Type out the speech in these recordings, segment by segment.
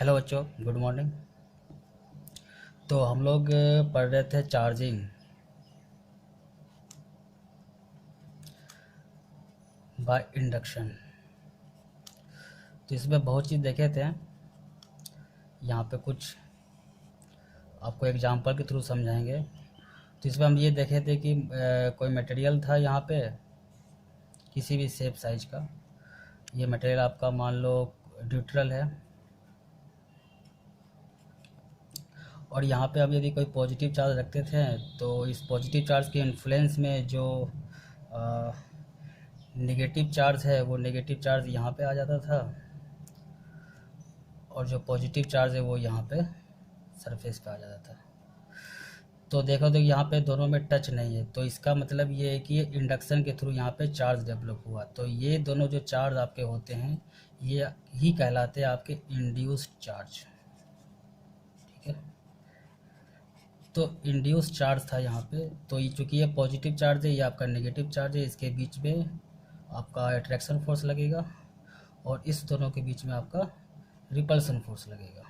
Hello बच्चों, good morning. तो हम लोग पढ़ रहे थे चार्जिंग बाय इंडक्शन। तो इसमें बहुत चीज़ देखे थे। यहाँ पे कुछ आपको एग्जांपल के थ्रू समझाएंगे। तो इसमें हम ये देखे थे कि कोई मटेरियल था यहाँ पे किसी भी शेप साइज का। ये मटेरियल आपका मान लो न्यूट्रल है, और यहाँ पे हम यदि कोई पॉजिटिव चार्ज रखते थे तो इस पॉजिटिव चार्ज के इन्फ्लुएंस में जो नेगेटिव चार्ज है वो नेगेटिव चार्ज यहाँ पे आ जाता था, और जो पॉजिटिव चार्ज है वो यहाँ पे सरफेस पे आ जाता था। तो देखो तो यहाँ पे दोनों में टच नहीं है, तो इसका मतलब ये है कि ये इंडक्शन के थ्रू यहाँ पे चार्ज डेवलप हुआ। तो ये दोनों जो चार्ज आपके होते हैं ये ही कहलाते हैं आपके इंड्यूस्ड चार्ज। ठीक है, तो इंड्यूस्ड चार्ज था यहाँ पे। तो ये चूँकि ये पॉजिटिव चार्ज है, ये आपका नेगेटिव चार्ज है, इसके बीच में आपका अट्रैक्शन फोर्स लगेगा और इस दोनों के बीच में आपका रिपल्सन फोर्स लगेगा।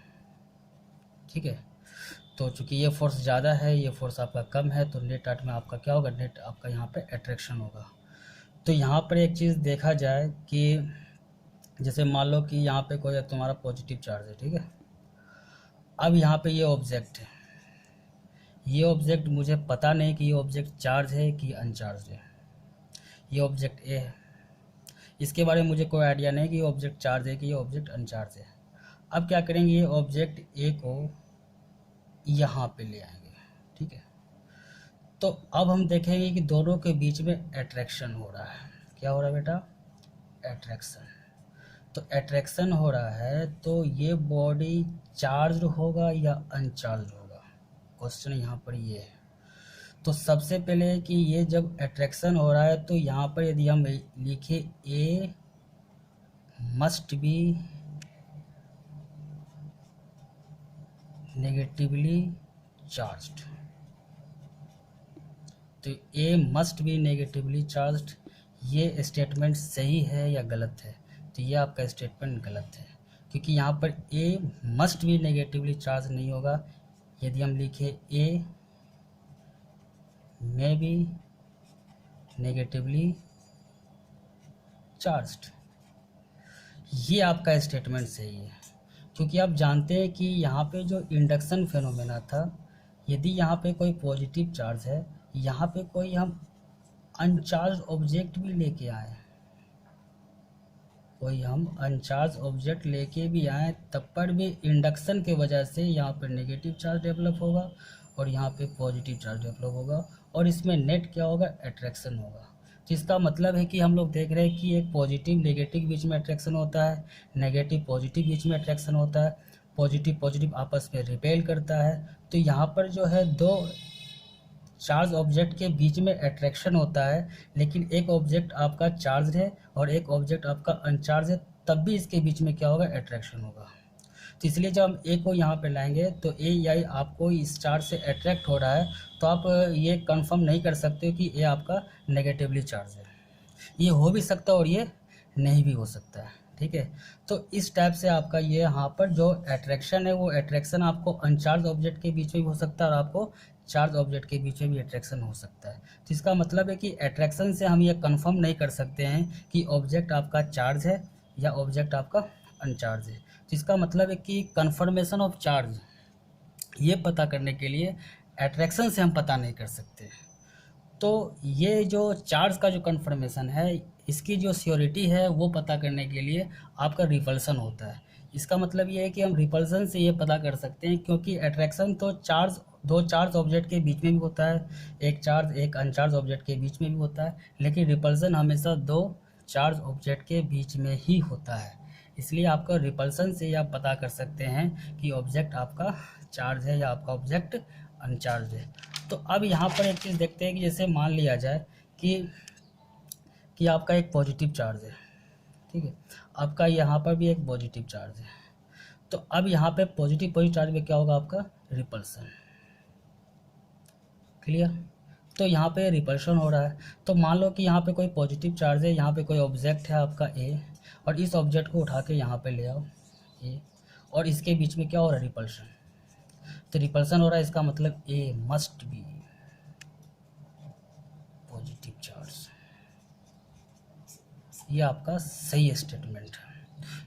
ठीक है, तो चूँकि ये फोर्स ज़्यादा है, ये फोर्स आपका कम है, तो नेट आउट में आपका क्या होगा, नेट आपका यहाँ पे अट्रैक्शन होगा। तो यहाँ पर एक चीज़ देखा जाए कि जैसे मान लो कि यहाँ पे कोई तुम्हारा पॉजिटिव चार्ज है, ठीक है। अब यहाँ पे ये ऑब्जेक्ट है, ये ऑब्जेक्ट मुझे पता नहीं कि ये ऑब्जेक्ट चार्ज है कि अनचार्ज है। ये ऑब्जेक्ट ए है, इसके बारे में मुझे कोई आइडिया नहीं कि ये ऑब्जेक्ट चार्ज है कि ये ऑब्जेक्ट अनचार्ज है। अब क्या करेंगे, ये ऑब्जेक्ट ए को यहाँ पे ले आएंगे। ठीक है, तो अब हम देखेंगे कि दोनों के बीच में अट्रैक्शन हो रहा है। क्या हो रहा है बेटा, अट्रैक्शन। तो अट्रैक्शन हो रहा है तो ये बॉडी चार्ज होगा या अनचार्ज होगा, क्वेश्चन यहाँ पर ये है। तो सबसे पहले कि ये जब अट्रैक्शन हो रहा है तो यहाँ पर यदि हम लिखे ए मस्ट बी नेगेटिवली चार्ज्ड, तो ए मस्ट बी नेगेटिवली चार्ज्ड, ये स्टेटमेंट सही है या गलत है? तो ये आपका स्टेटमेंट गलत है, क्योंकि यहाँ पर ए मस्ट बी नेगेटिवली चार्ज नहीं होगा। यदि हम लिखे ए मे बी नेगेटिवली चार्ज्ड, ये आपका स्टेटमेंट सही है, क्योंकि आप जानते हैं कि यहाँ पे जो इंडक्शन फेनोमेना था, यदि यहाँ पे कोई पॉजिटिव चार्ज है, यहाँ पे कोई हम अनचार्ज ऑब्जेक्ट भी लेके आए, कोई हम अनचार्ज ऑब्जेक्ट लेके भी आए, तब पर भी इंडक्शन के वजह से यहाँ पर नेगेटिव चार्ज डेवलप होगा और यहाँ पे पॉजिटिव चार्ज डेवलप होगा, और इसमें नेट क्या होगा, अट्रैक्शन होगा। तो इसका मतलब है कि हम लोग देख रहे हैं कि एक पॉजिटिव नेगेटिव बीच में अट्रैक्शन होता है, नेगेटिव पॉजिटिव बीच में अट्रैक्शन होता है, पॉजिटिव पॉजिटिव आपस में रिपेल करता है। तो यहाँ पर जो है दो चार्ज ऑब्जेक्ट के बीच में अट्रैक्शन होता है, लेकिन एक ऑब्जेक्ट आपका चार्ज है और एक ऑब्जेक्ट आपका अनचार्ज है, तब भी इसके बीच में क्या होगा, अट्रैक्शन होगा। तो इसलिए जब हम ए को यहाँ पे लाएंगे तो ए या आपको इस चार्ज से अट्रैक्ट हो रहा है, तो आप ये कंफर्म नहीं कर सकते कि ए आपका नेगेटिवली चार्ज है। ये हो भी सकता है और ये नहीं भी हो सकता है। ठीक है, तो इस टाइप से आपका ये यहाँ पर जो अट्रैक्शन है वो अट्रैक्शन आपको अनचार्ज ऑब्जेक्ट के बीच में भी हो सकता है और आपको चार्ज ऑब्जेक्ट के बीच में भी अट्रैक्शन हो सकता है। तो इसका मतलब है कि अट्रैक्शन से हम ये कंफर्म नहीं कर सकते हैं कि ऑब्जेक्ट आपका चार्ज है या ऑब्जेक्ट आपका अनचार्ज है। तो इसका मतलब है कि कन्फर्मेशन ऑफ चार्ज ये पता करने के लिए अट्रैक्शन से हम पता नहीं कर सकते। तो ये जो चार्ज का जो कन्फर्मेशन है, इसकी जो श्योरिटी है वो पता करने के लिए आपका रिपल्सन होता है। इसका मतलब ये है कि हम रिपल्सन से ये पता कर सकते हैं, क्योंकि अट्रैक्शन तो दो चार्ज ऑब्जेक्ट के बीच में भी होता है, एक चार्ज एक अनचार्ज ऑब्जेक्ट के बीच में भी होता है, लेकिन रिपल्सन हमेशा दो चार्ज ऑब्जेक्ट के बीच में ही होता है। इसलिए आपका रिपल्सन से आप पता कर सकते हैं कि ऑब्जेक्ट आपका चार्ज है या आपका ऑब्जेक्ट अनचार्ज है। तो अब यहाँ पर एक चीज़ देखते हैं कि जैसे मान लिया जाए कि आपका एक पॉजिटिव चार्ज है, ठीक है, आपका यहाँ पर भी एक पॉजिटिव चार्ज है। तो अब यहाँ पे पॉजिटिव चार्ज में क्या होगा, आपका रिपल्सन। क्लियर? तो यहाँ पे रिपल्शन हो रहा है। तो मान लो कि यहाँ पे कोई पॉजिटिव चार्ज है, यहाँ पे कोई ऑब्जेक्ट है आपका ए, और इस ऑब्जेक्ट को उठा के यहाँ पे ले आओ ए, और इसके बीच में क्या हो रहा है, रिपल्शन। तो रिपल्शन हो रहा है, इसका मतलब ए मस्ट बी पॉजिटिव चार्ज। ये आपका सही स्टेटमेंट है,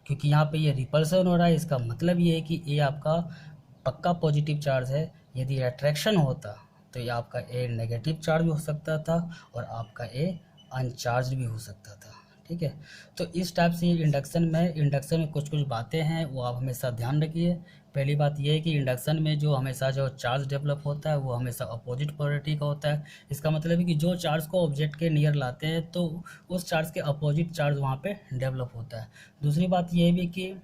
क्योंकि यहाँ पे ये रिपल्सन हो रहा है, इसका मतलब ये है कि ए आपका पक्का पॉजिटिव चार्ज है। यदि अट्रैक्शन होता तो ये आपका ए नेगेटिव चार्ज भी हो सकता था और आपका ए अनचार्ज भी हो सकता था। ठीक है, तो इस टाइप से इंडक्शन में कुछ कुछ बातें हैं वो आप हमेशा ध्यान रखिए। पहली बात ये है कि इंडक्शन में जो हमेशा जो चार्ज डेवलप होता है वो हमेशा अपोजिट पोलैरिटी का होता है। इसका मतलब है कि जो चार्ज को ऑब्जेक्ट के नियर लाते हैं तो उस चार्ज के अपोजिट चार्ज वहाँ पे डेवलप होता है। दूसरी बात ये भी कि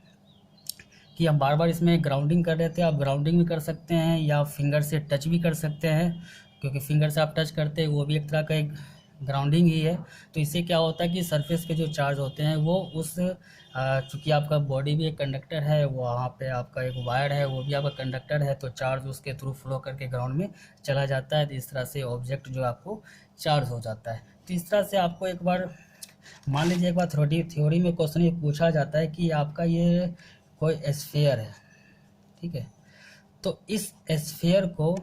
हम बार बार इसमें ग्राउंडिंग कर रहे थे, आप ग्राउंडिंग भी कर सकते हैं या फिंगर से टच भी कर सकते हैं, क्योंकि फिंगर से आप टच करते हैं वो भी एक तरह का एक ग्राउंडिंग ही है। तो इससे क्या होता है कि सरफेस के जो चार्ज होते हैं वो उस चूँकि आपका बॉडी भी एक कंडक्टर है, वहाँ पे आपका एक वायर है वो भी आपका कंडक्टर है, तो चार्ज उसके थ्रू फ्लो करके ग्राउंड में चला जाता है। तो इस तरह से ऑब्जेक्ट जो आपको चार्ज हो जाता है। तो इस तरह से आपको एक बार मान लीजिए, एक बार थ्योरी में क्वेश्चन ये पूछा जाता है कि आपका ये कोई स्फीयर है, ठीक है, तो इस स्फीयर को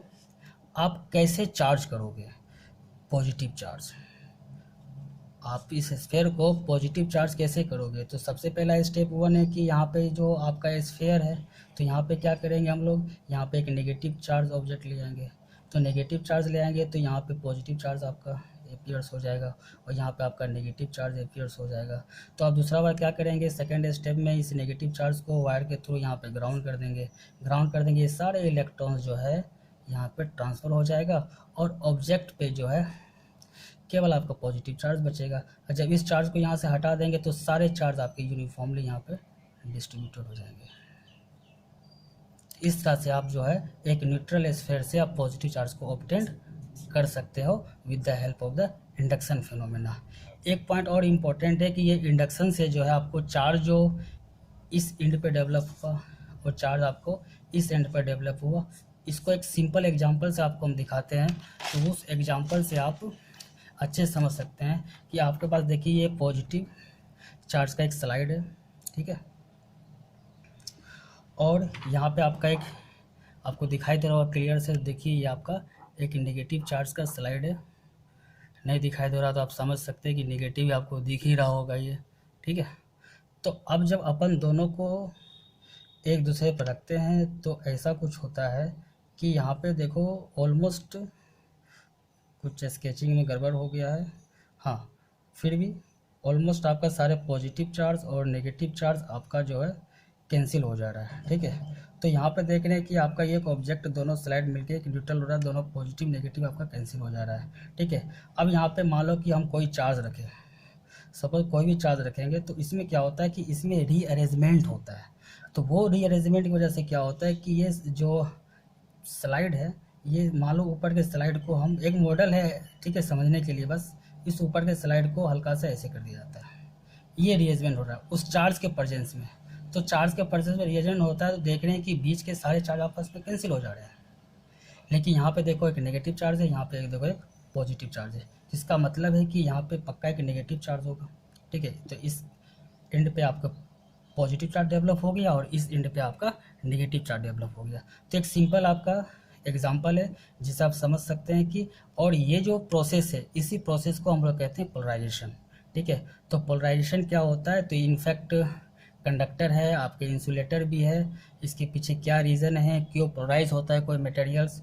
आप कैसे चार्ज करोगे, पॉजिटिव चार्ज। आप इस स्फीयर को पॉजिटिव चार्ज कैसे करोगे, तो सबसे पहला स्टेप 1 है कि यहाँ पे जो आपका स्फीयर है, तो यहाँ पे क्या करेंगे हम लोग, यहाँ पे एक नेगेटिव चार्ज ऑब्जेक्ट ले आएंगे। तो नेगेटिव चार्ज ले आएंगे तो यहाँ पे पॉजिटिव चार्ज आपका अपीयर्स हो जाएगा और यहाँ पे आपका नेगेटिव चार्ज अपीयर्स हो जाएगा। तो आप दूसरा बार क्या करेंगे, सेकंड स्टेप में इस नेगेटिव चार्ज को वायर के थ्रू यहाँ पे ग्राउंड कर देंगे। ये सारे इलेक्ट्रॉन्स जो है यहाँ पे ट्रांसफ़र हो जाएगा और ऑब्जेक्ट पे जो है केवल आपका पॉजिटिव चार्ज बचेगा। और जब इस चार्ज को यहाँ से हटा देंगे तो सारे चार्ज आपके यूनिफॉर्मली यहाँ पे डिस्ट्रीब्यूटेड हो जाएंगे। इस तरह से आप जो है एक न्यूट्रल स्फीयर से आप पॉजिटिव चार्ज को ऑब्टेन कर सकते हो with the help of the induction phenomena. एक पॉइंट और इम्पोर्टेंट है कि ये इंडक्शन से जो है आपको चार्ज जो इस एंड पे डेवलप हुआ और चार्ज आपको इस एंड पर डेवलप हुआ, इसको एक सिंपल एग्जांपल से आपको हम दिखाते हैं। तो उस एग्जांपल से आप अच्छे से समझ सकते हैं कि आपके पास देखिए ये पॉजिटिव चार्ज का एक स्लाइड है, ठीक है, और यहाँ पे आपका एक आपको दिखाई दे रहा होगा क्लियर से, देखिए ये आपका एक नेगेटिव चार्ज का स्लाइड है। नहीं दिखाई दे रहा तो आप समझ सकते हैं कि नेगेटिव आपको दिख ही रहा होगा ये, ठीक है। तो अब जब अपन दोनों को एक दूसरे पर रखते हैं तो ऐसा कुछ होता है कि यहाँ पे देखो ऑलमोस्ट कुछ स्केचिंग में गड़बड़ हो गया है, हाँ, फिर भी ऑलमोस्ट आपका सारे पॉजिटिव चार्ज और नेगेटिव चार्ज आपका जो है कैंसिल हो जा रहा है, ठीक है। तो यहाँ पे देख रहे हैं कि आपका ये एक ऑब्जेक्ट दोनों स्लाइड मिलके एक न्यूट्रल हो रहा है, दोनों पॉजिटिव नेगेटिव आपका कैंसिल हो जा रहा है, ठीक है। अब यहाँ पे मान लो कि हम कोई चार्ज रखें, सपोज कोई भी चार्ज रखेंगे तो इसमें क्या होता है कि इसमें रीअरेंजमेंट होता है। तो वो रीअरेंजमेंट की वजह से क्या होता है कि ये जो स्लाइड है, ये मान लो ऊपर के स्लाइड को हम एक मॉडल है, ठीक है, समझने के लिए बस इस ऊपर के स्लाइड को हल्का सा ऐसे कर दिया जाता है, ये रीअरेंजमेंट हो रहा है उस चार्ज के प्रेजेंस में। तो चार्ज के प्रेजेंस में रीअरेंजमेंट होता है तो देख रहे हैं कि बीच के सारे चार्ज आपस में कैंसिल हो जा रहे हैं। लेकिन यहाँ पे देखो एक नेगेटिव चार्ज है, यहाँ पे देखो एक पॉजिटिव चार्ज है, जिसका मतलब है कि यहाँ पे पक्का एक नेगेटिव चार्ज होगा, ठीक है। तो इस एंड पे आपका पॉजिटिव चार्ज डेवलप हो गया और इस एंड पे आपका नेगेटिव चार्ज डेवलप हो गया। तो एक सिंपल आपका एग्जांपल है जिसे आप समझ सकते हैं कि, और ये जो प्रोसेस है इसी प्रोसेस को हम लोग कहते हैं पोलराइजेशन, ठीक है। तो पोलराइजेशन क्या होता है, तो इनफैक्ट कंडक्टर है, आपके इंसुलेटर भी है, इसके पीछे क्या रीज़न है, क्यों पोलराइज होता है कोई मटेरियल्स,